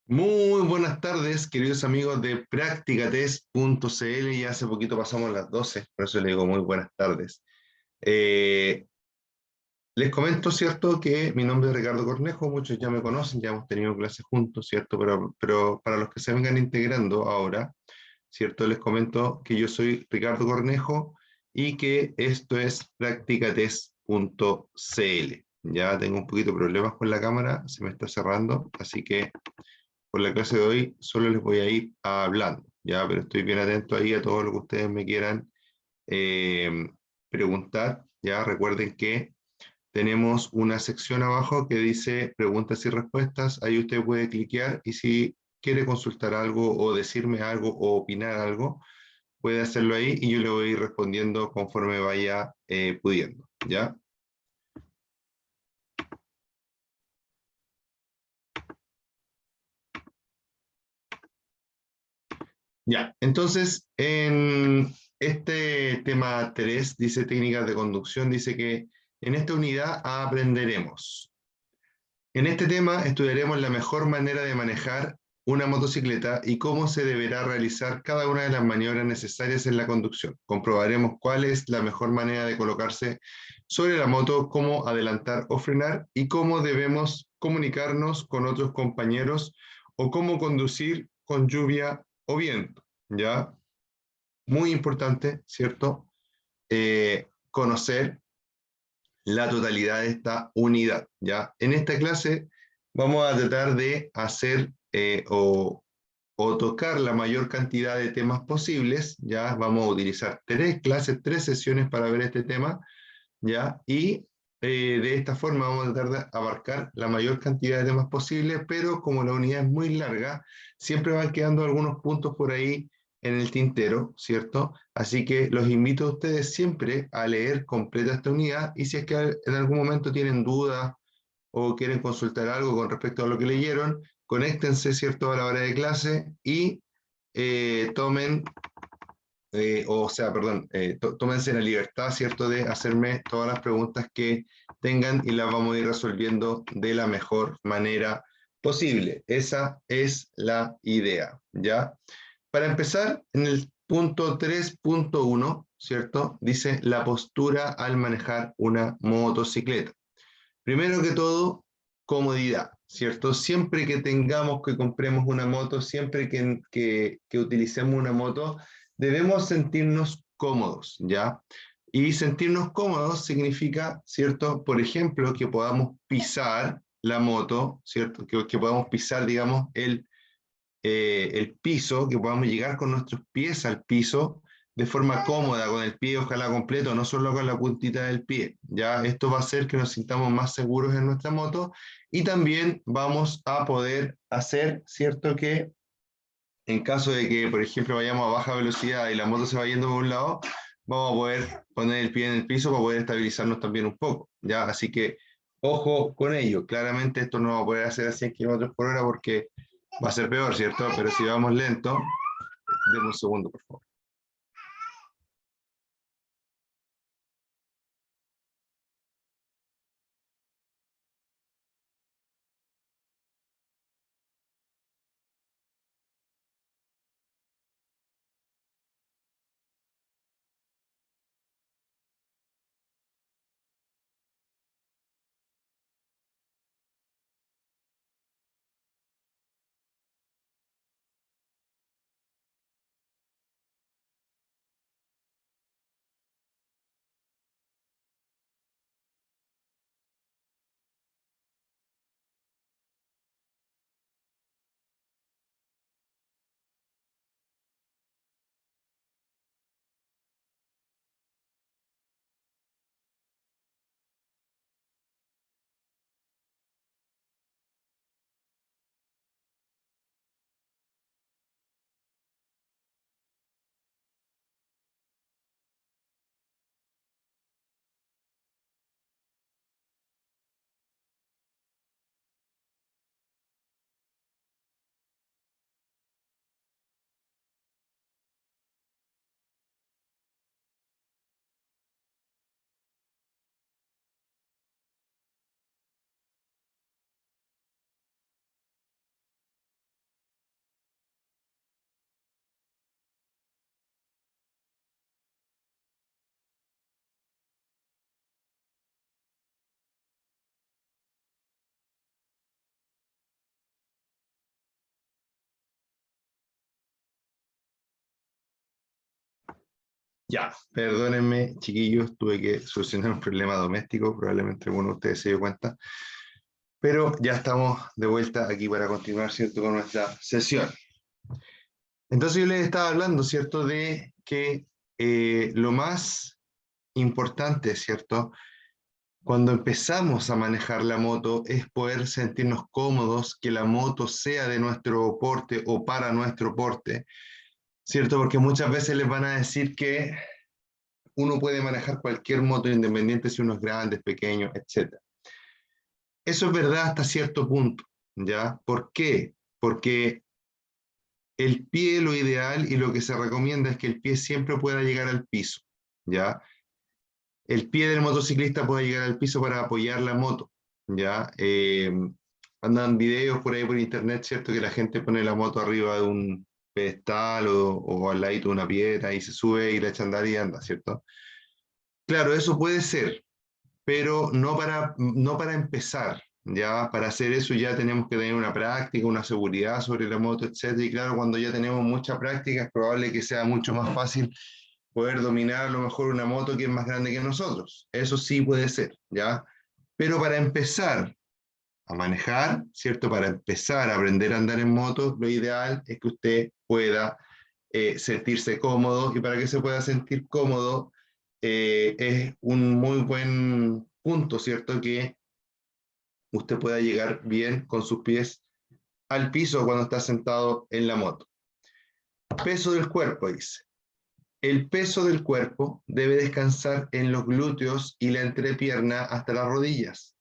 Muy buenas tardes, queridos amigos de practicatest.cl. Ya hace poquito pasamos las 12, por eso les digo muy buenas tardes. Eh, Les comento, ¿cierto?, que mi nombre es Ricardo Cornejo, muchos ya me conocen, ya hemos tenido clases juntos, ¿cierto? Pero para los que se vengan integrando ahora, ¿cierto? Les comento que yo soy Ricardo Cornejo y que esto es practicatest.cl. Ya tengo un poquito de problemas con la cámara, se me está cerrando, así que por la clase de hoy solo les voy a ir hablando, ya, pero estoy bien atento ahí a todo lo que ustedes me quieran eh, preguntar, ya. Recuerden que tenemos una sección abajo que dice preguntas y respuestas, ahí usted puede cliquear y si quiere consultar algo o decirme algo o opinar algo, puede hacerlo ahí y yo le voy a ir respondiendo conforme vaya pudiendo, ¿ya? Ya, entonces en este tema 3 dice técnicas de conducción, dice que en esta unidad aprenderemos. En este tema estudiaremos la mejor manera de manejar una motocicleta y cómo se deberá realizar cada una de las maniobras necesarias en la conducción. Comprobaremos cuál es la mejor manera de colocarse sobre la moto, cómo adelantar o frenar y cómo debemos comunicarnos con otros compañeros o cómo conducir con lluvia o viento. ¿Ya? Muy importante, ¿cierto? Conocer la totalidad de esta unidad, ¿ya? En esta clase vamos a tratar de hacer o tocar la mayor cantidad de temas posibles, ¿ya? Vamos a utilizar tres clases, tres sesiones para ver este tema, ¿ya? Y de esta forma vamos a tratar de abarcar la mayor cantidad de temas posibles, pero como la unidad es muy larga, siempre van quedando algunos puntos por ahí en el tintero, ¿cierto? Así que los invito a ustedes siempre a leer completa esta unidad y si es que en algún momento tienen dudas o quieren consultar algo con respecto a lo que leyeron, conéctense, ¿cierto?, a la hora de clase y tomen perdón, tómense la libertad, ¿cierto?, de hacerme todas las preguntas que tengan y las vamos a ir resolviendo de la mejor manera posible. Esa es la idea, ¿ya? Para empezar, en el punto 3.1, ¿cierto?, dice la postura al manejar una motocicleta. Primero que todo, comodidad, ¿cierto? Siempre que tengamos, que compremos una moto, siempre que utilicemos una moto, debemos sentirnos cómodos, ¿ya? Y sentirnos cómodos significa, ¿cierto? Por ejemplo, que podamos pisar la moto, ¿cierto? Que podamos pisar, digamos, el piso, que podamos llegar con nuestros pies al piso de forma cómoda, con el pie ojalá completo, no solo con la puntita del pie. Ya esto va a hacer que nos sintamos más seguros en nuestra moto y también vamos a poder hacer, ¿cierto?, que en caso de que, por ejemplo, vayamos a baja velocidad y la moto se va yendo por un lado, vamos a poder poner el pie en el piso para poder estabilizarnos también un poco, ¿ya? Así que ojo con ello. Claramente esto no va a poder hacer a 100 kilómetros por hora porque va a ser peor, ¿cierto? Pero si vamos lento, demos un segundo, por favor. Ya, perdónenme, chiquillos, tuve que solucionar un problema doméstico, probablemente alguno de ustedes se dio cuenta, pero ya estamos de vuelta aquí para continuar, ¿cierto?, con nuestra sesión. Entonces yo les estaba hablando, ¿cierto?, de que lo más importante, ¿cierto?, cuando empezamos a manejar la moto es poder sentirnos cómodos, que la moto sea de nuestro porte o para nuestro porte, ¿cierto? Porque muchas veces les van a decir que uno puede manejar cualquier moto independiente si uno es grande, pequeño, etc. Eso es verdad hasta cierto punto, ¿ya? ¿Por qué? Porque el pie, lo ideal y lo que se recomienda es que el pie siempre pueda llegar al piso, ¿ya? El pie del motociclista puede llegar al piso para apoyar la moto, ¿ya? Andan videos por ahí por internet, ¿cierto? Que la gente pone la moto arriba de un pedestal o al ladito de una piedra y se sube y la echa a andar y anda, ¿cierto? Claro, eso puede ser, pero no para empezar, ¿ya? Para hacer eso ya tenemos que tener una práctica, una seguridad sobre la moto, etc. Y claro, cuando ya tenemos mucha práctica es probable que sea mucho más fácil poder dominar a lo mejor una moto que es más grande que nosotros. Eso sí puede ser, ¿ya? Pero para empezar a manejar, ¿cierto? Para empezar a aprender a andar en moto, lo ideal es que usted pueda sentirse cómodo, y para que se pueda sentir cómodo es un muy buen punto, ¿cierto? Que usted pueda llegar bien con sus pies al piso cuando está sentado en la moto. Peso del cuerpo, dice. El peso del cuerpo debe descansar en los glúteos y la entrepierna hasta las rodillas.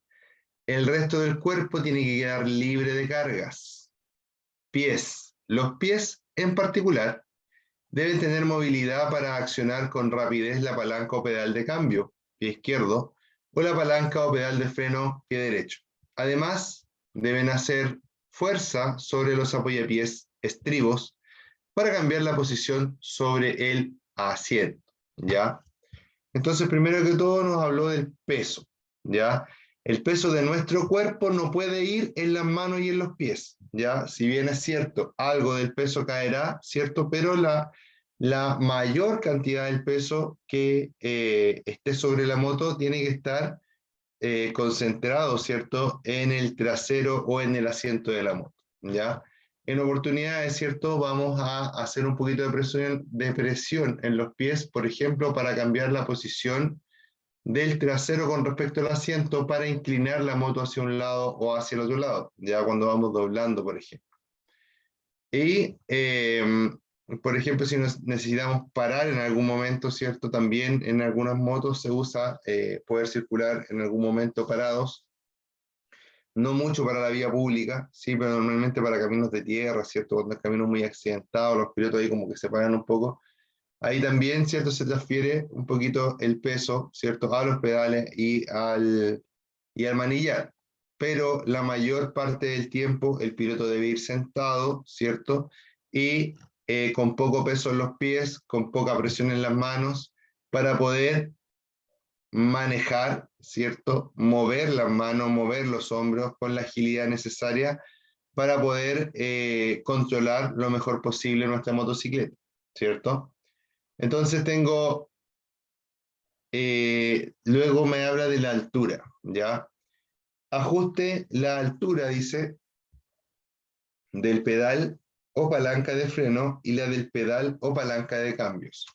El resto del cuerpo tiene que quedar libre de cargas. Pies. Los pies, en particular, deben tener movilidad para accionar con rapidez la palanca o pedal de cambio, pie izquierdo, o la palanca o pedal de freno, pie derecho. Además, deben hacer fuerza sobre los apoyapiés, estribos, para cambiar la posición sobre el asiento, ¿ya? Entonces, primero que todo nos habló del peso, ¿ya? El peso de nuestro cuerpo no puede ir en las manos y en los pies, ¿ya? Si bien es cierto, algo del peso caerá, ¿cierto? Pero la mayor cantidad del peso que esté sobre la moto tiene que estar concentrado, ¿cierto?, en el trasero o en el asiento de la moto, ¿ya? En oportunidades, ¿cierto?, vamos a hacer un poquito de presión en los pies, por ejemplo, para cambiar la posición del trasero con respecto al asiento para inclinar la moto hacia un lado o hacia el otro lado, ya cuando vamos doblando, por ejemplo. Y, por ejemplo, si necesitamos parar en algún momento, ¿cierto? También en algunas motos se usa poder circular en algún momento parados, no mucho para la vía pública, sí, pero normalmente para caminos de tierra, ¿cierto? Cuando es camino muy accidentado, los pilotos ahí como que se paran un poco. Ahí también, ¿cierto? Se transfiere un poquito el peso, ¿cierto? A los pedales y al manillar. Pero la mayor parte del tiempo el piloto debe ir sentado, ¿cierto? Y con poco peso en los pies, con poca presión en las manos, para poder manejar, ¿cierto? Mover las manos, mover los hombros con la agilidad necesaria para poder controlar lo mejor posible nuestra motocicleta, ¿cierto? Entonces luego me habla de la altura, ¿ya? Ajuste la altura, dice, del pedal o palanca de freno y la del pedal o palanca de cambios,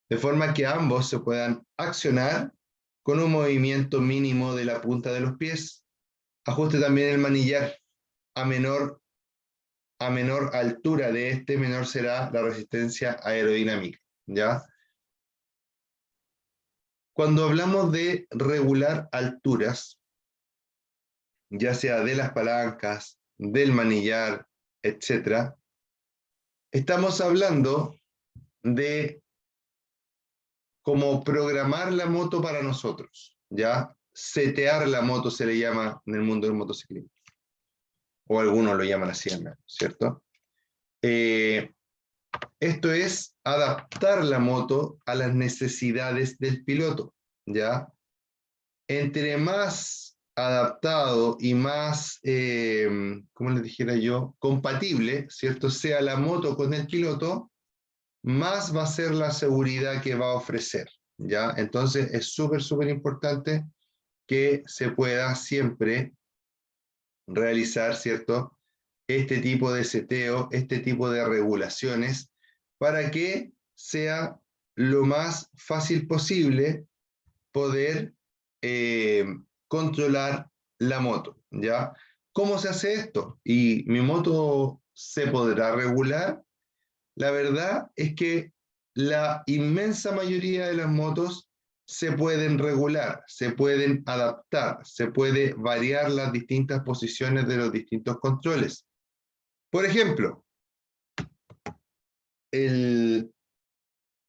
de forma que ambos se puedan accionar con un movimiento mínimo de la punta de los pies. Ajuste también el manillar. A menor altura de este, menor será la resistencia aerodinámica, ¿ya? Cuando hablamos de regular alturas, ya sea de las palancas, del manillar, etc., estamos hablando de cómo programar la moto para nosotros, ¿ya? Setear la moto se le llama en el mundo del motociclismo, o algunos lo llaman así, ¿cierto? Esto es adaptar la moto a las necesidades del piloto, ¿ya? Entre más adaptado y más, ¿cómo les dijera yo?, compatible, ¿cierto?, sea la moto con el piloto, más va a ser la seguridad que va a ofrecer, ¿ya? Entonces es súper, súper importante que se pueda siempre realizar, ¿cierto? Este tipo de seteo, este tipo de regulaciones, para que sea lo más fácil posible poder controlar la moto, ¿ya? ¿Cómo se hace esto? ¿Y mi moto se podrá regular? La verdad es que la inmensa mayoría de las motos se pueden regular, se pueden adaptar, se puede variar las distintas posiciones de los distintos controles. Por ejemplo, en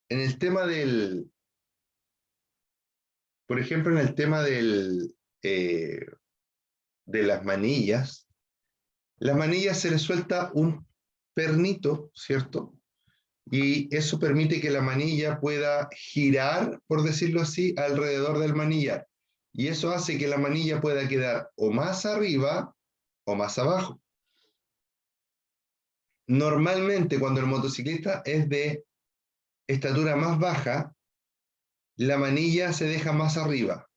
el tema del, por ejemplo, en el tema de las manillas se les suelta un pernito, ¿cierto? Y eso permite que la manilla pueda girar, por decirlo así, alrededor del manillar. Y eso hace que la manilla pueda quedar o más arriba o más abajo. Normalmente, cuando el motociclista es de estatura más baja, la manilla se deja más arriba.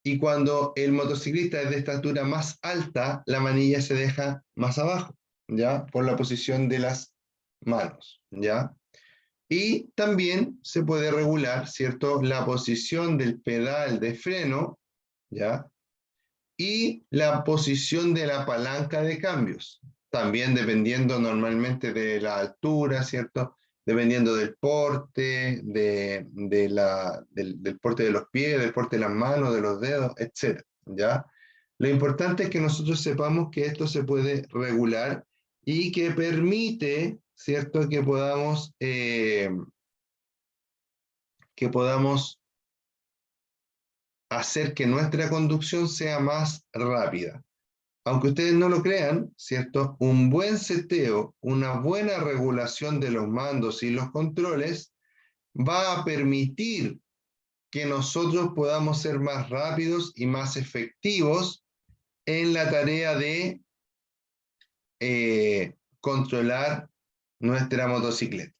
Y cuando el motociclista es de estatura más alta, la manilla se deja más abajo, ¿ya? Por la posición de las manos, ¿ya? Y también se puede regular, ¿cierto?, la posición del pedal de freno, ¿ya? Y la posición de la palanca de cambios, también dependiendo normalmente de la altura, ¿cierto? Dependiendo del porte, del porte de los pies, del porte de las manos, de los dedos, etc. ¿Ya? Lo importante es que nosotros sepamos que esto se puede regular y que permite, ¿cierto?, que podamos hacer que nuestra conducción sea más rápida. Aunque ustedes no lo crean, ¿cierto? Un buen seteo, una buena regulación de los mandos y los controles va a permitir que nosotros podamos ser más rápidos y más efectivos en la tarea de controlar nuestra motocicleta.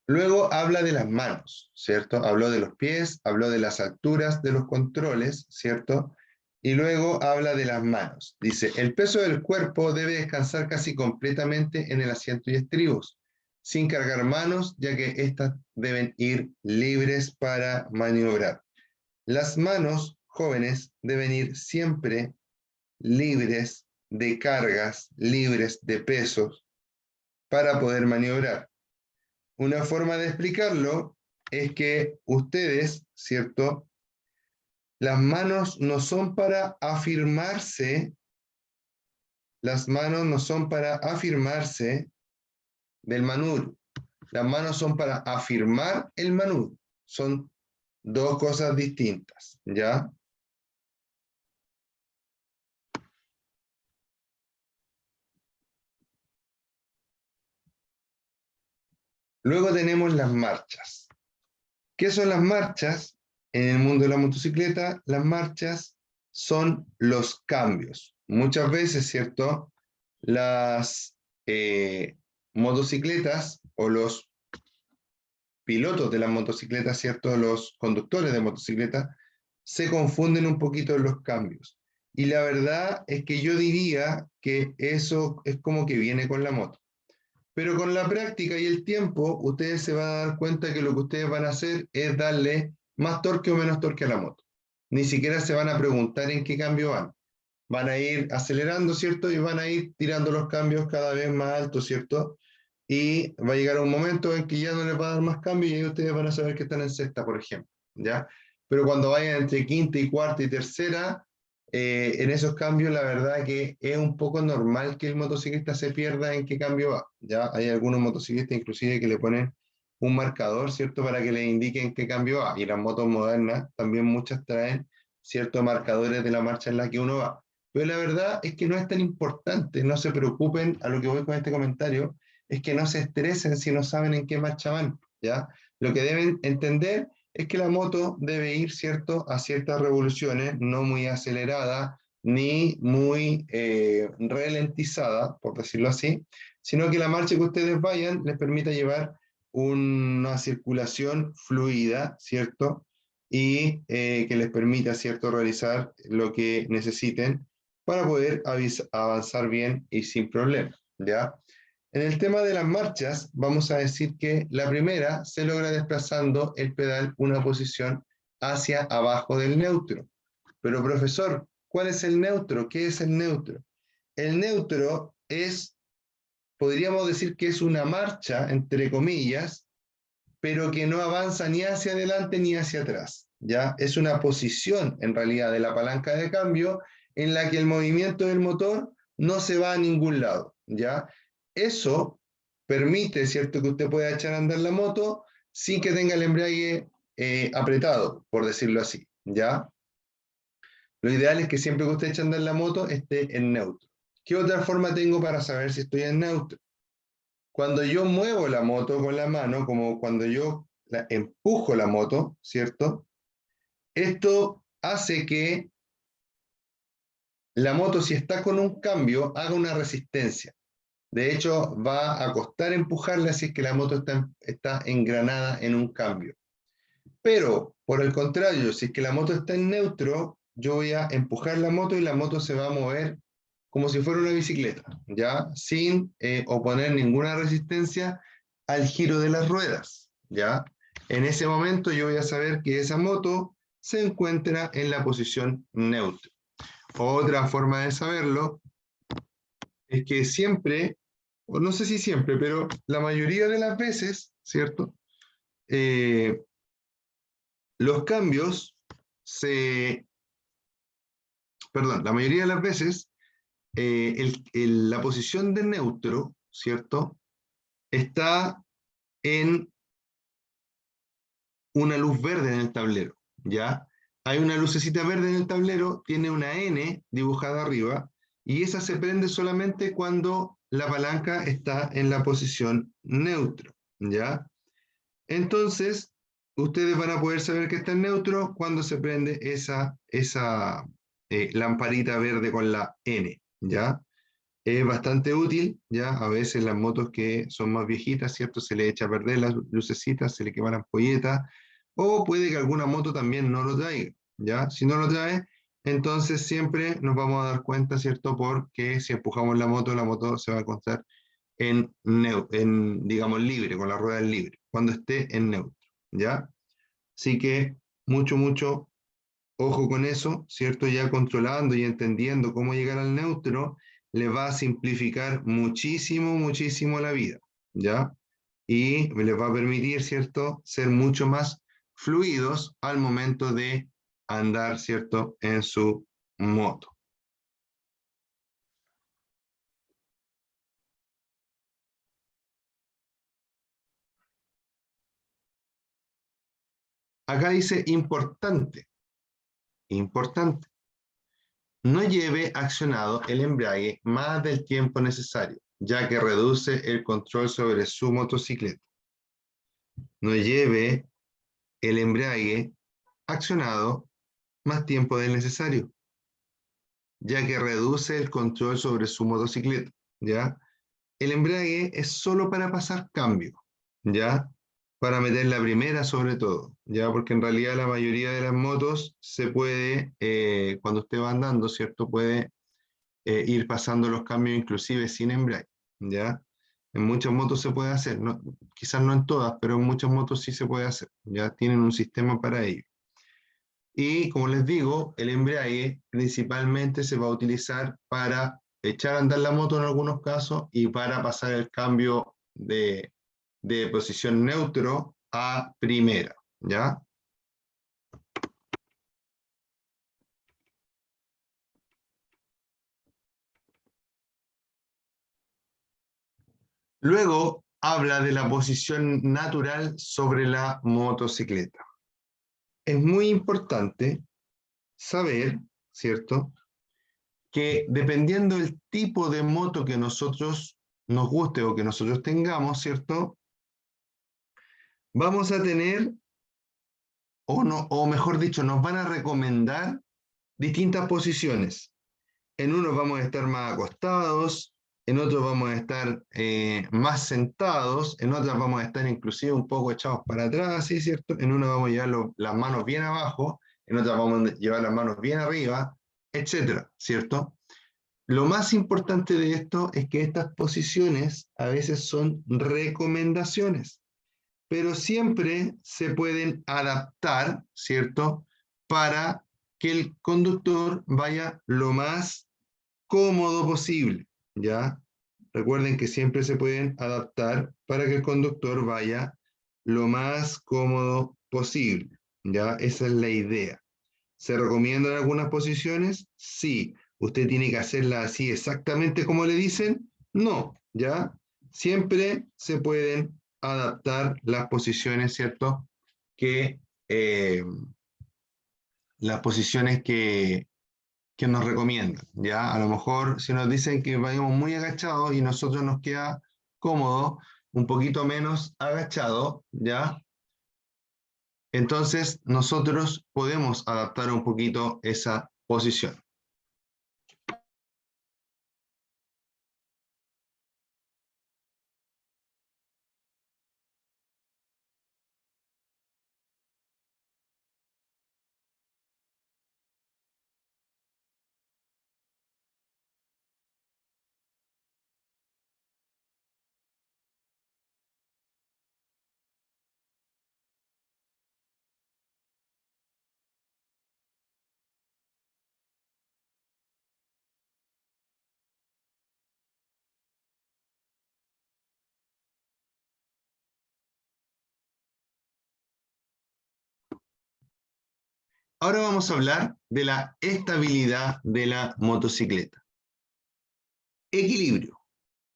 Luego habla de las manos, ¿cierto? Habló de los pies, habló de las alturas de los controles, ¿cierto? Y luego habla de las manos. Dice, el peso del cuerpo debe descansar casi completamente en el asiento y estribos, sin cargar manos, ya que éstas deben ir libres para maniobrar. Las manos, jóvenes, deben ir siempre libres de cargas, libres de pesos, para poder maniobrar. Una forma de explicarlo es que ustedes, ¿cierto? Las manos no son para afirmarse, las manos no son para afirmarse del manubrio. Las manos son para afirmar el manubrio. Son dos cosas distintas, ¿ya? Luego tenemos las marchas. ¿Qué son las marchas? En el mundo de la motocicleta, las marchas son los cambios. Muchas veces, ¿cierto? Las motocicletas o los pilotos de las motocicletas, ¿cierto? Los conductores de motocicletas se confunden un poquito en los cambios. Y la verdad es que yo diría que eso es como que viene con la moto. Pero con la práctica y el tiempo, ustedes se van a dar cuenta que lo que ustedes van a hacer es darle más torque o menos torque a la moto. Ni siquiera se van a preguntar en qué cambio van. Van a ir acelerando, ¿cierto? Y van a ir tirando los cambios cada vez más altos, ¿cierto? Y va a llegar un momento en que ya no les va a dar más cambios y ahí ustedes van a saber que están en sexta, por ejemplo, ¿ya? Pero cuando vayan entre quinta y cuarta y tercera, en esos cambios la verdad que es un poco normal que el motociclista se pierda en qué cambio va, ¿ya? Hay algunos motociclistas inclusive que le ponen un marcador, ¿cierto? Para que les indiquen qué cambio va. Y las motos modernas también muchas traen ciertos marcadores de la marcha en la que uno va. Pero la verdad es que no es tan importante, no se preocupen, a lo que voy con este comentario, es que no se estresen si no saben en qué marcha van, ¿ya? Lo que deben entender es que la moto debe ir, ¿cierto?, a ciertas revoluciones, no muy acelerada, ni muy ralentizada, por decirlo así, sino que la marcha que ustedes vayan les permita llevar una circulación fluida, ¿cierto? Y que les permita, ¿cierto?, realizar lo que necesiten para poder avanzar bien y sin problemas, ¿ya? En el tema de las marchas, vamos a decir que la primera se logra desplazando el pedal una posición hacia abajo del neutro. Pero profesor, ¿cuál es el neutro? ¿Qué es el neutro? El neutro es, podríamos decir que es una marcha, entre comillas, pero que no avanza ni hacia adelante ni hacia atrás, ¿ya? Es una posición, en realidad, de la palanca de cambio en la que el movimiento del motor no se va a ningún lado, ¿ya? Eso permite, ¿cierto?, que usted pueda echar a andar la moto sin que tenga el embrague apretado, por decirlo así, ¿ya? Lo ideal es que siempre que usted eche a andar la moto esté en neutro. ¿Qué otra forma tengo para saber si estoy en neutro? Cuando yo muevo la moto con la mano, como cuando yo empujo la moto, ¿cierto? Esto hace que la moto, si está con un cambio, haga una resistencia. De hecho, va a costar empujarla si es que la moto está engranada en un cambio. Pero, por el contrario, si es que la moto está en neutro, yo voy a empujar la moto y la moto se va a mover como si fuera una bicicleta, ¿ya? Sin oponer ninguna resistencia al giro de las ruedas, ¿ya? En ese momento yo voy a saber que esa moto se encuentra en la posición neutra. Otra forma de saberlo es que siempre, o no sé si siempre, pero la mayoría de las veces, ¿cierto? Los cambios perdón, la mayoría de las veces, la posición de neutro, ¿cierto?, está en una luz verde en el tablero, ¿ya? Hay una lucecita verde en el tablero, tiene una N dibujada arriba, y esa se prende solamente cuando la palanca está en la posición neutro, ¿ya? Entonces, ustedes van a poder saber que está en neutro cuando se prende esa lamparita verde con la N, ¿ya? Es bastante útil, ¿ya? A veces las motos que son más viejitas, ¿cierto? Se le echa a perder las lucecitas, se le queman las ampolletas, o puede que alguna moto también no lo traiga, ¿ya? Si no lo trae, entonces siempre nos vamos a dar cuenta, ¿cierto? Porque si empujamos la moto se va a encontrar digamos, libre, con la rueda libre, cuando esté en neutro, ¿ya? Así que mucho ojo con eso, ¿cierto? Ya controlando y entendiendo cómo llegar al neutro, le va a simplificar muchísimo la vida, ¿ya? Y les va a permitir, ¿cierto?, ser mucho más fluidos al momento de andar, ¿cierto?, en su moto. Acá dice importante, importante. No lleve accionado el embrague más del tiempo necesario, ya que reduce el control sobre su motocicleta. No lleve el embrague accionado más tiempo del necesario, ya que reduce el control sobre su motocicleta, ¿ya? El embrague es solo para pasar cambio, ¿ya? Para meter la primera sobre todo, ¿ya? Porque en realidad la mayoría de las motos se puede, cuando usted va andando, ¿cierto? Puede ir pasando los cambios inclusive sin embrague, ¿ya? En muchas motos se puede hacer, no, quizás no en todas, pero en muchas motos sí se puede hacer, ya tienen un sistema para ello. Y como les digo, el embrague principalmente se va a utilizar para echar a andar la moto en algunos casos y para pasar el cambio de posición neutro a primera, ¿ya? Luego habla de la posición natural sobre la motocicleta. Es muy importante saber, ¿cierto?, que dependiendo del tipo de moto que nosotros nos guste o que nosotros tengamos, ¿cierto?, vamos a tener, o mejor dicho, nos van a recomendar distintas posiciones. En unos vamos a estar más acostados, en otros vamos a estar más sentados, en otras vamos a estar inclusive un poco echados para atrás, ¿sí? ¿Cierto? En una vamos a llevar las manos bien abajo, en otras vamos a llevar las manos bien arriba, etcétera, ¿cierto? Lo más importante de esto es que estas posiciones a veces son recomendaciones, pero siempre se pueden adaptar, ¿cierto? Para que el conductor vaya lo más cómodo posible, ¿ya? Recuerden que siempre se pueden adaptar para que el conductor vaya lo más cómodo posible, ¿ya? Esa es la idea. ¿Se recomiendan algunas posiciones? Sí. ¿Usted tiene que hacerla así exactamente como le dicen? No, ¿ya? Siempre se pueden adaptar las posiciones, ¿cierto? Que, las posiciones que nos recomiendan, ¿ya? A lo mejor si nos dicen que vayamos muy agachados y nosotros nos queda cómodo, un poquito menos agachado, ¿ya? Entonces nosotros podemos adaptar un poquito esa posición. Ahora vamos a hablar de la estabilidad de la motocicleta. Equilibrio.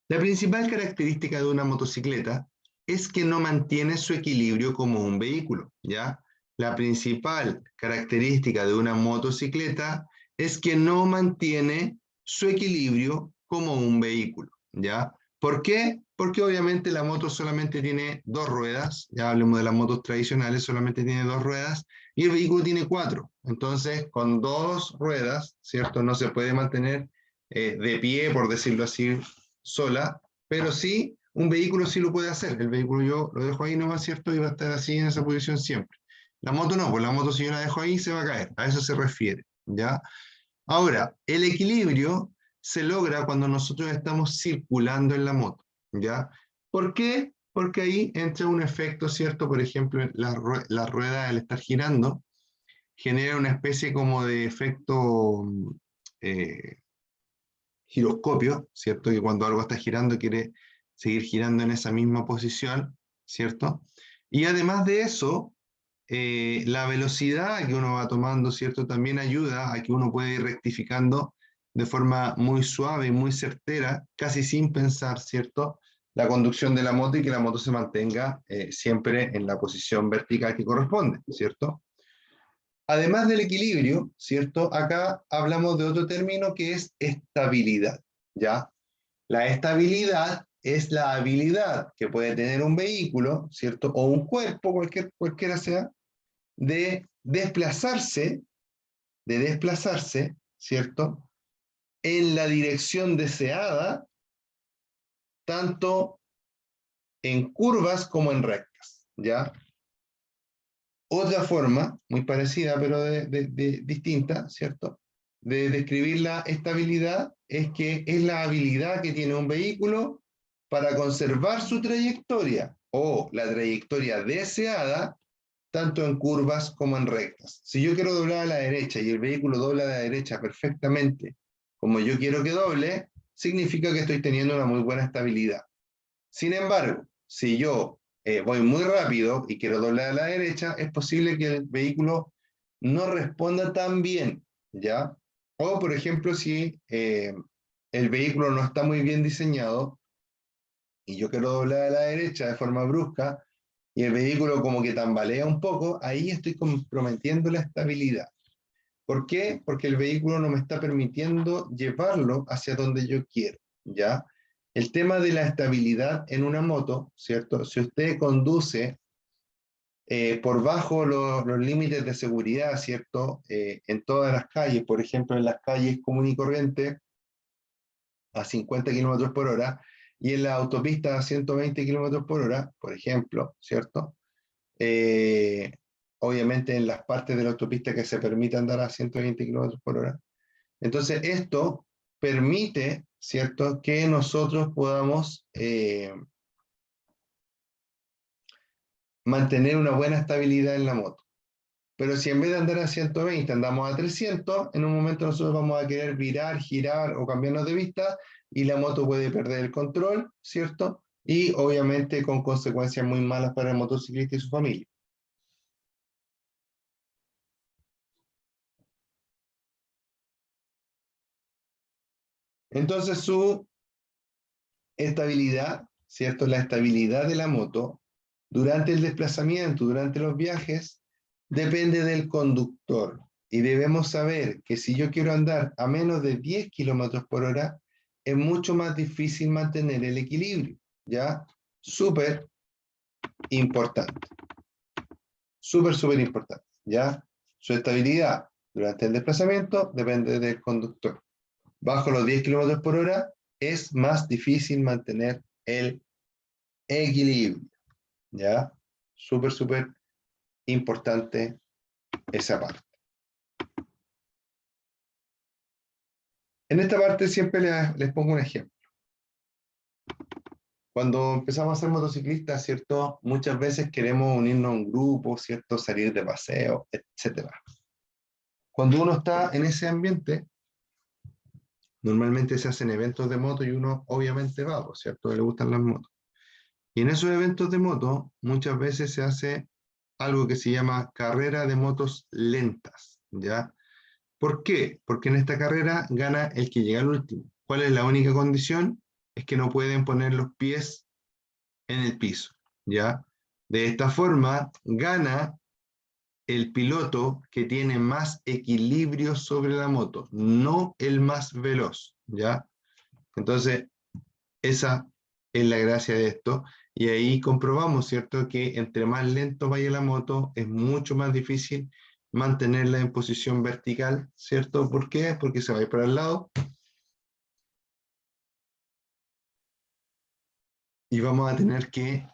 La principal característica de una motocicleta es que no mantiene su equilibrio como un vehículo, ¿ya? La principal característica de una motocicleta es que no mantiene su equilibrio como un vehículo, ¿ya? ¿Por qué? Porque obviamente la moto solamente tiene dos ruedas, ya hablemos de las motos tradicionales, solamente tiene dos ruedas, y el vehículo tiene cuatro. Entonces, con dos ruedas, ¿cierto? No se puede mantener de pie, por decirlo así, sola, pero sí, un vehículo sí lo puede hacer. El vehículo yo lo dejo ahí nomás, ¿cierto? Y va a estar así en esa posición siempre. La moto no, pues la moto si yo la dejo ahí se va a caer. A eso se refiere, ¿ya? Ahora, el equilibrio se logra cuando nosotros estamos circulando en la moto, ¿ya? ¿Por qué? Porque ahí entra un efecto, ¿cierto? Por ejemplo, la rueda al estar girando genera una especie como de efecto eh, giroscopio, ¿cierto? Que cuando algo está girando quiere seguir girando en esa misma posición, ¿cierto? Y además de eso, la velocidad que uno va tomando, ¿cierto? También ayuda a que uno pueda ir rectificando de forma muy suave y muy certera, casi sin pensar, ¿cierto? La conducción de la moto y que la moto se mantenga siempre en la posición vertical que corresponde, ¿cierto? Además del equilibrio, ¿cierto? Acá hablamos de otro término que es estabilidad, ¿ya? La estabilidad es la habilidad que puede tener un vehículo, ¿cierto? O un cuerpo, cualquiera sea, de desplazarse, ¿cierto? En la dirección deseada, tanto en curvas como en rectas, ¿ya? Otra forma, muy parecida pero distinta, ¿cierto? De describir la estabilidad es que es la habilidad que tiene un vehículo para conservar su trayectoria o la trayectoria deseada tanto en curvas como en rectas. Si yo quiero doblar a la derecha y el vehículo dobla a la derecha perfectamente como yo quiero que doble, significa que estoy teniendo una muy buena estabilidad. Sin embargo, si yo voy muy rápido y quiero doblar a la derecha, es posible que el vehículo no responda tan bien, ¿ya? O, por ejemplo, si el vehículo no está muy bien diseñado y yo quiero doblar a la derecha de forma brusca y el vehículo como que tambalea un poco, ahí estoy comprometiendo la estabilidad. ¿Por qué? Porque el vehículo no me está permitiendo llevarlo hacia donde yo quiero, ¿ya? El tema de la estabilidad en una moto, ¿cierto? Si usted conduce por bajo los límites de seguridad, ¿cierto? En todas las calles, por ejemplo, en las calles común y corriente, a 50 kilómetros por hora, y en la autopista a 120 kilómetros por hora, por ejemplo, ¿cierto? Eh, Obviamente en las partes de la autopista que se permite andar a 120 kilómetros por hora. Entonces, esto permite, ¿cierto?, que nosotros podamos mantener una buena estabilidad en la moto. Pero si en vez de andar a 120 andamos a 300, en un momento nosotros vamos a querer virar, girar o cambiarnos de vista y la moto puede perder el control, ¿cierto? Y obviamente con consecuencias muy malas para el motociclista y su familia. Entonces su estabilidad, ¿cierto? La estabilidad de la moto durante el desplazamiento, durante los viajes, depende del conductor. Y debemos saber que si yo quiero andar a menos de 10 kilómetros por hora, es mucho más difícil mantener el equilibrio, ¿ya? Súper importante. Súper importante, ¿ya? Su estabilidad durante el desplazamiento depende del conductor. Bajo los 10 kilómetros por hora es más difícil mantener el equilibrio, ¿ya? Súper importante esa parte. En esta parte siempre les pongo un ejemplo. Cuando empezamos a ser motociclistas, ¿cierto? Muchas veces queremos unirnos a un grupo, ¿cierto? Salir de paseo, etc. Cuando uno está en ese ambiente, normalmente se hacen eventos de moto y uno obviamente va, ¿cierto? Le gustan las motos. Y en esos eventos de moto, muchas veces se hace algo que se llama carrera de motos lentas, ¿ya? ¿Por qué? Porque en esta carrera gana el que llega al último. ¿Cuál es la única condición? Es que no pueden poner los pies en el piso, ¿ya? De esta forma, gana el piloto que tiene más equilibrio sobre la moto, no el más veloz, ¿ya? Entonces, esa es la gracia de esto. Y ahí comprobamos, ¿cierto?, que entre más lento vaya la moto, es mucho más difícil mantenerla en posición vertical, ¿cierto? ¿Por qué? Porque se va a ir para el lado y vamos a tener que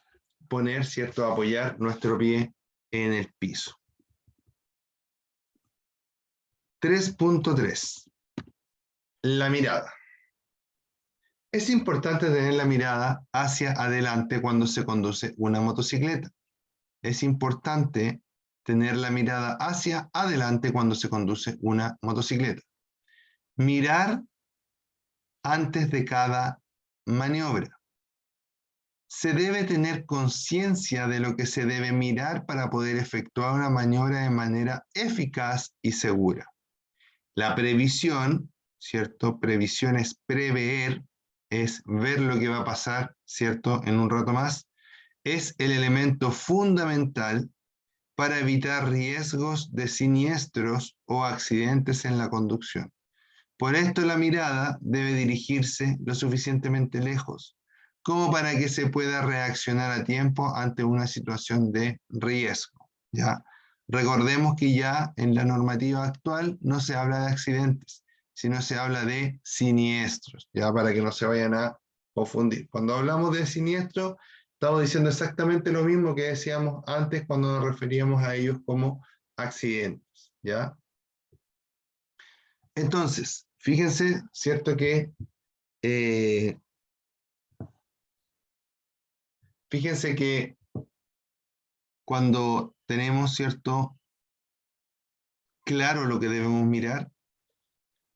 poner, ¿cierto?, apoyar nuestro pie en el piso. 3.3. La mirada. Es importante tener la mirada hacia adelante cuando se conduce una motocicleta. Es importante tener la mirada hacia adelante cuando se conduce una motocicleta. Mirar antes de cada maniobra. Se debe tener conciencia de lo que se debe mirar para poder efectuar una maniobra de manera eficaz y segura. La previsión, ¿cierto? Previsión es prever, es ver lo que va a pasar, ¿cierto? En un rato más. Es el elemento fundamental para evitar riesgos de siniestros o accidentes en la conducción. Por esto la mirada debe dirigirse lo suficientemente lejos como para que se pueda reaccionar a tiempo ante una situación de riesgo, ¿ya? Recordemos que ya en la normativa actual no se habla de accidentes, sino se habla de siniestros, ya, para que no se vayan a confundir. Cuando hablamos de siniestros, estamos diciendo exactamente lo mismo que decíamos antes cuando nos referíamos a ellos como accidentes, ¿ya? Entonces, fíjense, ¿cierto? Que fíjense que cuando tenemos, ¿cierto?, claro lo que debemos mirar,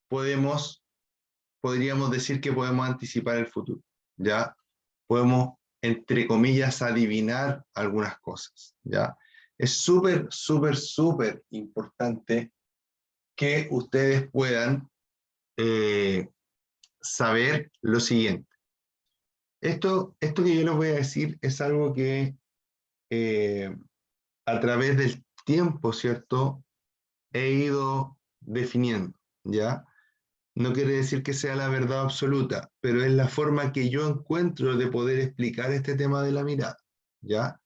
podríamos decir que podemos anticipar el futuro, ¿ya? Podemos, entre comillas, adivinar algunas cosas, ¿ya? Es súper importante que ustedes puedan saber lo siguiente. Esto que yo les voy a decir es algo que a través del tiempo, ¿cierto?, he ido definiendo, ¿ya? No quiere decir que sea la verdad absoluta, pero es la forma que yo encuentro de poder explicar este tema de la mirada, ¿ya?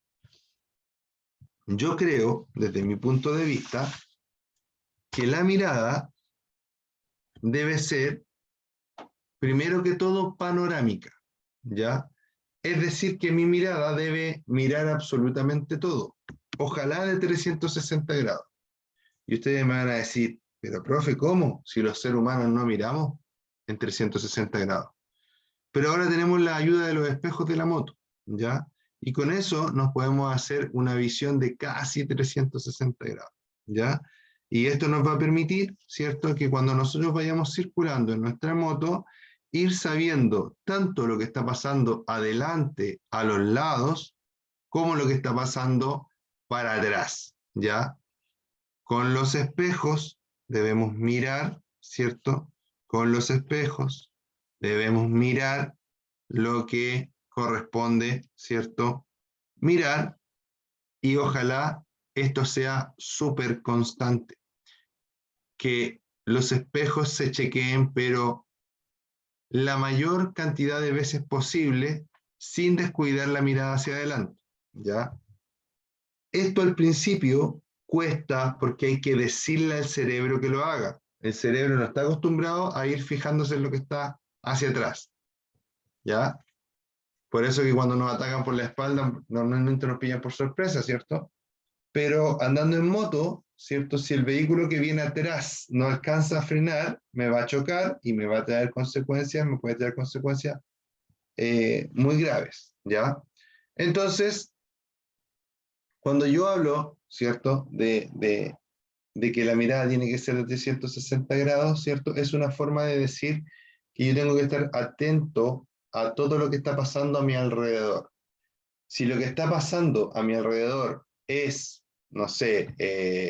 yo creo, desde mi punto de vista, que la mirada debe ser, primero que todo, panorámica, ¿ya? Es decir, que mi mirada debe mirar absolutamente todo, ojalá de 360 grados. Y ustedes me van a decir, pero profe, ¿cómo? Si los seres humanos no miramos en 360 grados. Pero ahora tenemos la ayuda de los espejos de la moto, ¿ya? Y con eso nos podemos hacer una visión de casi 360 grados, ¿ya? Y esto nos va a permitir, ¿cierto?, que cuando nosotros vayamos circulando en nuestra moto, ir sabiendo tanto lo que está pasando adelante, a los lados, como lo que está pasando para atrás, ¿ya? Con los espejos debemos mirar, ¿cierto? Con los espejos debemos mirar lo que corresponde, ¿cierto? Mirar, y ojalá esto sea súper constante. Que los espejos se chequeen, pero la mayor cantidad de veces posible sin descuidar la mirada hacia adelante, ¿ya? Esto al principio cuesta porque hay que decirle al cerebro que lo haga. El cerebro no está acostumbrado a ir fijándose en lo que está hacia atrás, ¿ya? Por eso que cuando nos atacan por la espalda, normalmente nos pillan por sorpresa, ¿cierto? Pero andando en moto, ¿cierto? Si el vehículo que viene atrás no alcanza a frenar, me va a chocar y me va a traer consecuencias, me puede traer consecuencias muy graves, ¿ya? Entonces, cuando yo hablo, ¿cierto? De que la mirada tiene que ser de 360 grados, ¿cierto? Es una forma de decir que yo tengo que estar atento a todo lo que está pasando a mi alrededor. Si lo que está pasando a mi alrededor es, no sé,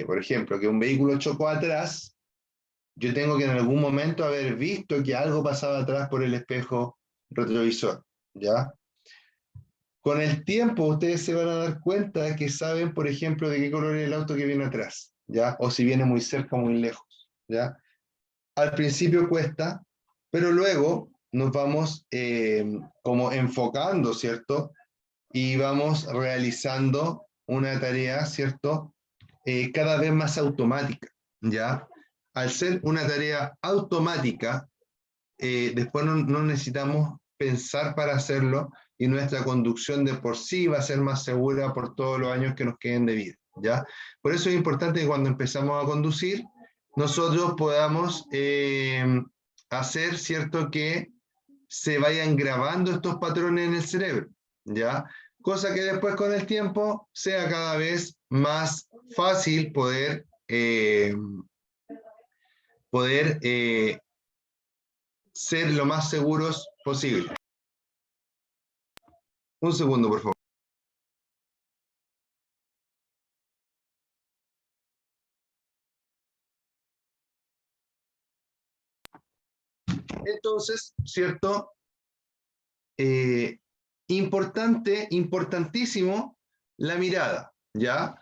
por ejemplo, que un vehículo chocó atrás, yo tengo que en algún momento haber visto que algo pasaba atrás por el espejo retrovisor, ¿ya? Con el tiempo ustedes se van a dar cuenta de que saben, por ejemplo, de qué color es el auto que viene atrás, ¿ya? O si viene muy cerca o muy lejos, ¿ya? Al principio cuesta, pero luego nos vamos como enfocando, ¿cierto? Y vamos realizando una tarea, ¿cierto? Cada vez más automática, ¿ya? Al ser una tarea automática, después no necesitamos pensar para hacerlo y nuestra conducción de por sí va a ser más segura por todos los años que nos queden de vida, ¿ya? Por eso es importante que cuando empezamos a conducir, nosotros podamos hacer, ¿cierto?, que se vayan grabando estos patrones en el cerebro, ¿ya? Cosa que después con el tiempo sea cada vez más fácil poder ser lo más seguros posible. Un segundo, por favor. Entonces, ¿cierto? Importantísimo, la mirada, ¿ya?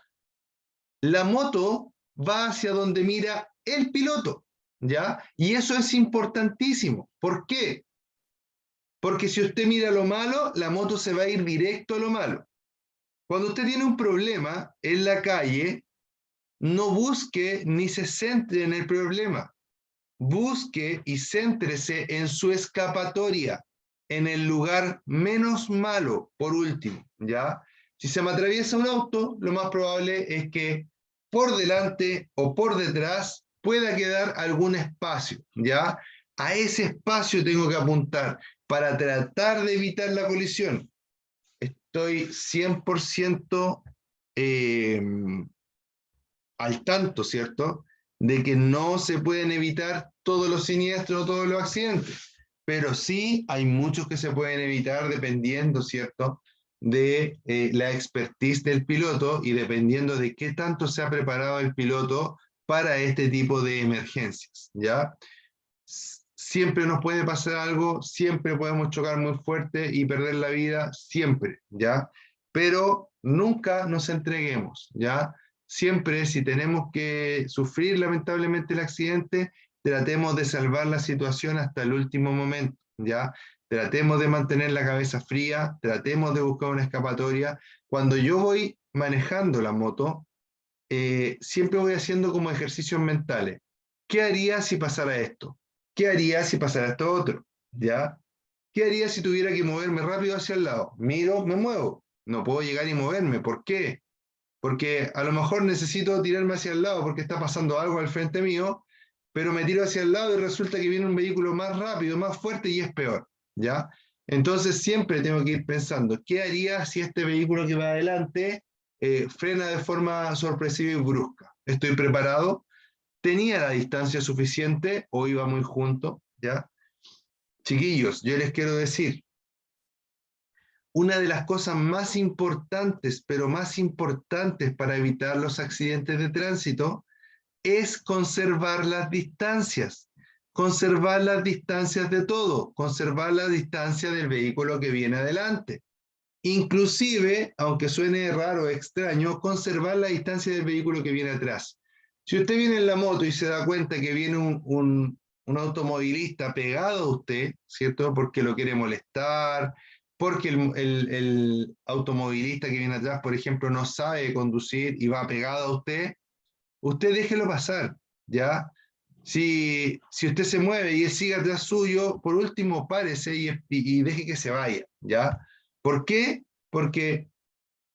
La moto va hacia donde mira el piloto, ¿ya? Y eso es importantísimo. ¿Por qué? Porque si usted mira lo malo, la moto se va a ir directo a lo malo. Cuando usted tiene un problema en la calle, no busque ni se centre en el problema. Busque y céntrese en su escapatoria, en el lugar menos malo, por último, ¿ya? Si se me atraviesa un auto, lo más probable es que por delante o por detrás pueda quedar algún espacio, ¿ya? A ese espacio tengo que apuntar para tratar de evitar la colisión. Estoy 100% eh, al tanto, ¿cierto?, de que no se pueden evitar todos los siniestros, todos los accidentes, pero sí hay muchos que se pueden evitar dependiendo, ¿cierto?, de la expertise del piloto y dependiendo de qué tanto se ha preparado el piloto para este tipo de emergencias, ¿ya? Siempre nos puede pasar algo, siempre podemos chocar muy fuerte y perder la vida, siempre, ¿ya? Pero nunca nos entreguemos, ¿ya? Siempre, si tenemos que sufrir lamentablemente el accidente, tratemos de salvar la situación hasta el último momento, ¿ya? Tratemos de mantener la cabeza fría, tratemos de buscar una escapatoria. Cuando yo voy manejando la moto, siempre voy haciendo como ejercicios mentales. ¿Qué haría si pasara esto? ¿Qué haría si pasara esto otro? ¿Ya? ¿Qué haría si tuviera que moverme rápido hacia el lado? Miro, me muevo. No puedo llegar y moverme. ¿Por qué? Porque a lo mejor necesito tirarme hacia el lado porque está pasando algo al frente mío, pero me tiro hacia el lado y resulta que viene un vehículo más rápido, más fuerte y es peor, ¿ya? Entonces siempre tengo que ir pensando, ¿qué haría si este vehículo que va adelante frena de forma sorpresiva y brusca? ¿Estoy preparado? ¿Tenía la distancia suficiente o iba muy junto? ¿Ya? Chiquillos, yo les quiero decir, una de las cosas más importantes, pero más importantes para evitar los accidentes de tránsito, es conservar las distancias de todo, conservar la distancia del vehículo que viene adelante. Inclusive, aunque suene raro o extraño, conservar la distancia del vehículo que viene atrás. Si usted viene en la moto y se da cuenta que viene un automovilista pegado a usted, ¿cierto? Porque lo quiere molestar, porque el automovilista que viene atrás, por ejemplo, no sabe conducir y va pegado a usted déjelo pasar, ¿ya? Si usted se mueve y él sigue atrás suyo, por último párese y deje que se vaya, ¿ya? ¿Por qué? Porque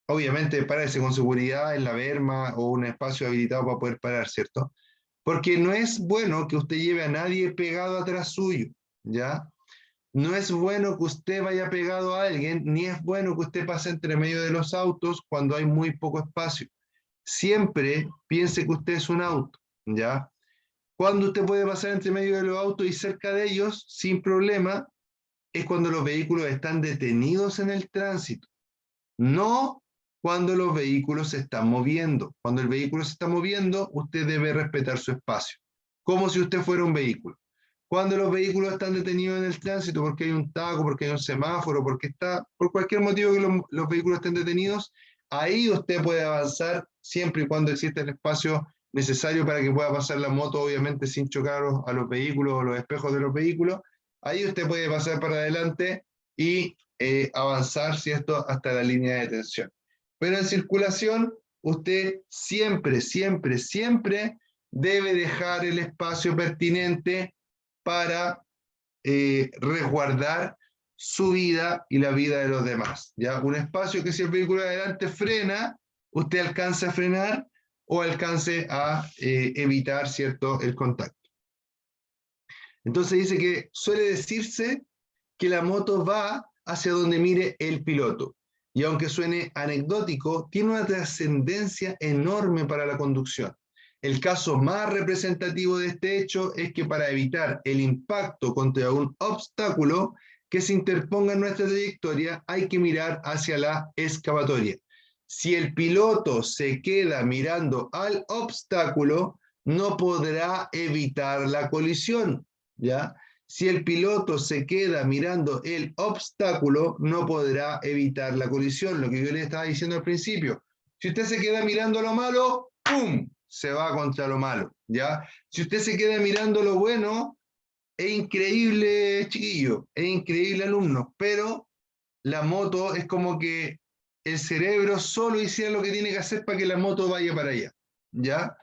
obviamente párese con seguridad en la berma o un espacio habilitado para poder parar, ¿cierto? Porque no es bueno que usted lleve a nadie pegado atrás suyo, ¿ya? No es bueno que usted vaya pegado a alguien, ni es bueno que usted pase entre medio de los autos cuando hay muy poco espacio. Siempre piense que usted es un auto, ¿ya? Cuando usted puede pasar entre medio de los autos y cerca de ellos sin problema, es cuando los vehículos están detenidos en el tránsito, no cuando los vehículos se están moviendo. Cuando el vehículo se está moviendo, usted debe respetar su espacio, como si usted fuera un vehículo. Cuando los vehículos están detenidos en el tránsito, porque hay un taco, porque hay un semáforo, porque está, por cualquier motivo que los vehículos estén detenidos, ahí usted puede avanzar siempre y cuando exista el espacio necesario para que pueda pasar la moto, obviamente sin chocar a los vehículos o los espejos de los vehículos. Ahí usted puede pasar para adelante y avanzar, ¿cierto?, hasta la línea de detención. Pero en circulación, usted siempre, siempre, siempre debe dejar el espacio pertinente para resguardar su vida y la vida de los demás. ¿Ya? Un espacio que si el vehículo de adelante frena, usted alcance a frenar o alcance a evitar, ¿cierto?, el contacto. Entonces dice que suele decirse que la moto va hacia donde mire el piloto. Y aunque suene anecdótico, tiene una trascendencia enorme para la conducción. El caso más representativo de este hecho es que para evitar el impacto contra un obstáculo que se interponga en nuestra trayectoria, hay que mirar hacia la excavatoria. Si el piloto se queda mirando al obstáculo, no podrá evitar la colisión, ¿ya? Si el piloto se queda mirando el obstáculo, no podrá evitar la colisión, lo que yo le estaba diciendo al principio. Si usted se queda mirando lo malo, ¡pum!, se va contra lo malo, ¿ya? Si usted se queda mirando lo bueno, es increíble, chiquillo, es increíble, alumno, pero la moto es como que el cerebro solo hiciera lo que tiene que hacer para que la moto vaya para allá, ¿ya?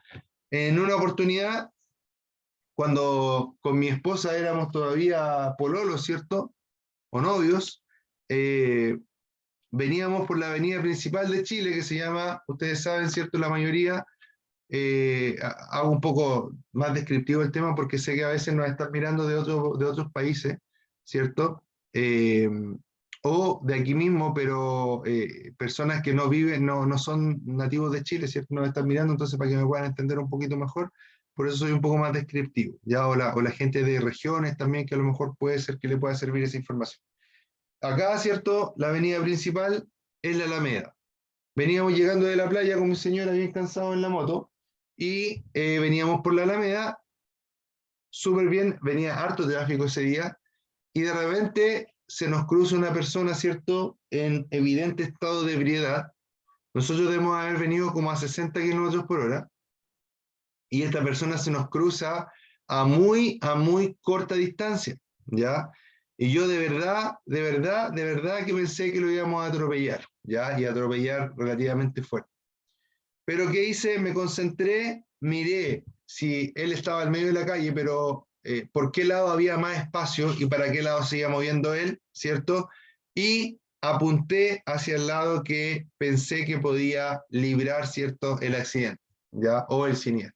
En una oportunidad, cuando con mi esposa éramos todavía pololos, ¿cierto? O novios, veníamos por la avenida principal de Chile, que se llama, ustedes saben, ¿cierto? La mayoría, hago un poco más descriptivo el tema porque sé que a veces nos están mirando de otros países, ¿cierto? O de aquí mismo, pero personas que no viven, no son nativos de Chile, ¿cierto? Nos están mirando, entonces para que me puedan entender un poquito mejor, por eso soy un poco más descriptivo, ¿ya? O la gente de regiones también, que a lo mejor puede ser que le pueda servir esa información. Acá, ¿cierto? La avenida principal es la Alameda. Veníamos llegando de la playa con mi señora bien cansado en la moto y veníamos por la Alameda, súper bien, venía harto tráfico ese día y de repente se nos cruza una persona, ¿cierto?, en evidente estado de ebriedad. Nosotros debemos haber venido como a 60 kilómetros por hora y esta persona se nos cruza a muy corta distancia, ¿ya? Y yo de verdad que pensé que lo íbamos a atropellar, ¿ya? Y atropellar relativamente fuerte. Pero ¿qué hice? Me concentré, miré si él estaba al medio de la calle, pero por qué lado había más espacio y para qué lado se iba moviendo él, ¿cierto? Y apunté hacia el lado que pensé que podía librar, ¿cierto?, el accidente, ¿ya? O el siniestro.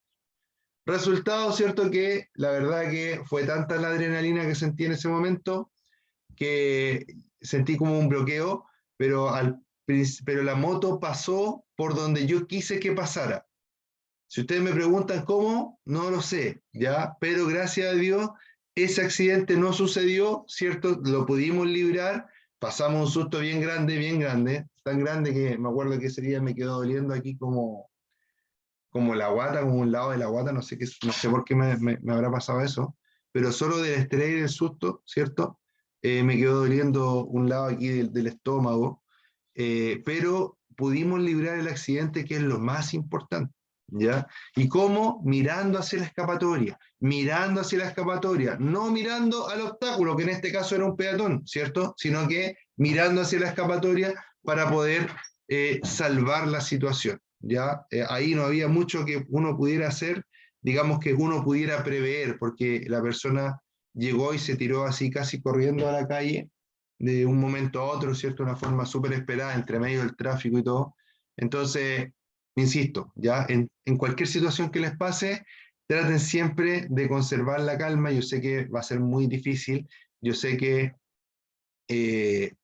Resultado, ¿cierto?, que la verdad que fue tanta la adrenalina que sentí en ese momento que sentí como un bloqueo, pero, pero la moto pasó por donde yo quise que pasara. Si ustedes me preguntan cómo, no lo sé, ¿ya? Pero gracias a Dios, ese accidente no sucedió, ¿cierto? Lo pudimos librar, pasamos un susto bien grande, tan grande que me acuerdo que ese día me quedó doliendo aquí como la guata, como un lado de la guata, no sé, no sé por qué me habrá pasado eso, pero solo del estrés y del susto, ¿cierto? Me quedó doliendo un lado aquí del estómago, pero pudimos librar el accidente, que es lo más importante, ¿ya? ¿Y cómo? Mirando hacia la escapatoria, no mirando al obstáculo, que en este caso era un peatón, ¿cierto? Sino que mirando hacia la escapatoria para poder salvar la situación, ¿ya? Ahí no había mucho que uno pudiera hacer, digamos que uno pudiera prever, porque la persona llegó y se tiró así casi corriendo a la calle de un momento a otro, ¿cierto? Una forma súper esperada, entre medio del tráfico y todo. Entonces, insisto, ya en cualquier situación que les pase, traten siempre de conservar la calma. Yo sé que va a ser muy difícil, yo sé eh,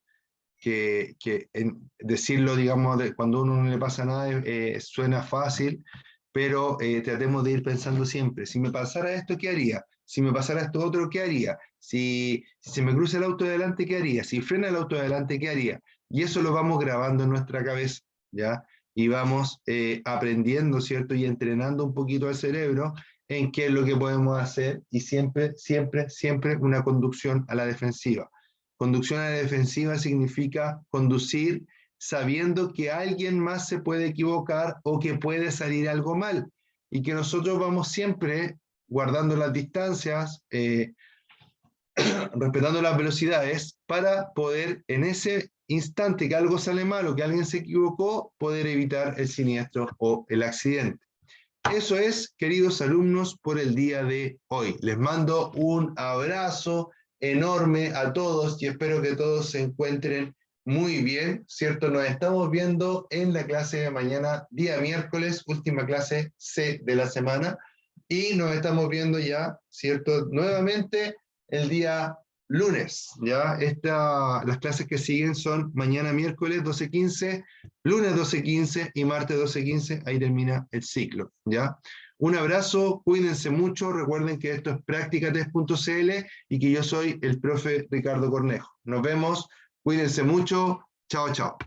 que decirlo, digamos, cuando a uno no le pasa nada suena fácil, pero tratemos de ir pensando siempre, si me pasara esto, ¿qué haría? Si me pasara esto otro, ¿qué haría? Si se me cruza el auto de adelante, ¿qué haría? Si frena el auto de adelante, ¿qué haría? Y eso lo vamos grabando en nuestra cabeza, ¿ya? Y vamos aprendiendo, ¿cierto? Y entrenando un poquito al cerebro en qué es lo que podemos hacer y siempre una conducción a la defensiva. Conducción a la defensiva significa conducir sabiendo que alguien más se puede equivocar o que puede salir algo mal y que nosotros vamos siempre guardando las distancias, respetando las velocidades para poder en ese instante que algo sale mal o que alguien se equivocó, poder evitar el siniestro o el accidente. Eso es, queridos alumnos, por el día de hoy. Les mando un abrazo enorme a todos y espero que todos se encuentren muy bien, ¿cierto? Nos estamos viendo en la clase de mañana, día miércoles, última clase C de la semana, y nos estamos viendo ya, ¿cierto? Nuevamente el día lunes, ¿ya? Las clases que siguen son mañana miércoles 12:15, lunes 12:15 y martes 12:15, ahí termina el ciclo, ¿ya? Un abrazo, cuídense mucho, recuerden que esto es Practica3.cl y que yo soy el profe Ricardo Cornejo. Nos vemos, cuídense mucho, chao, chao.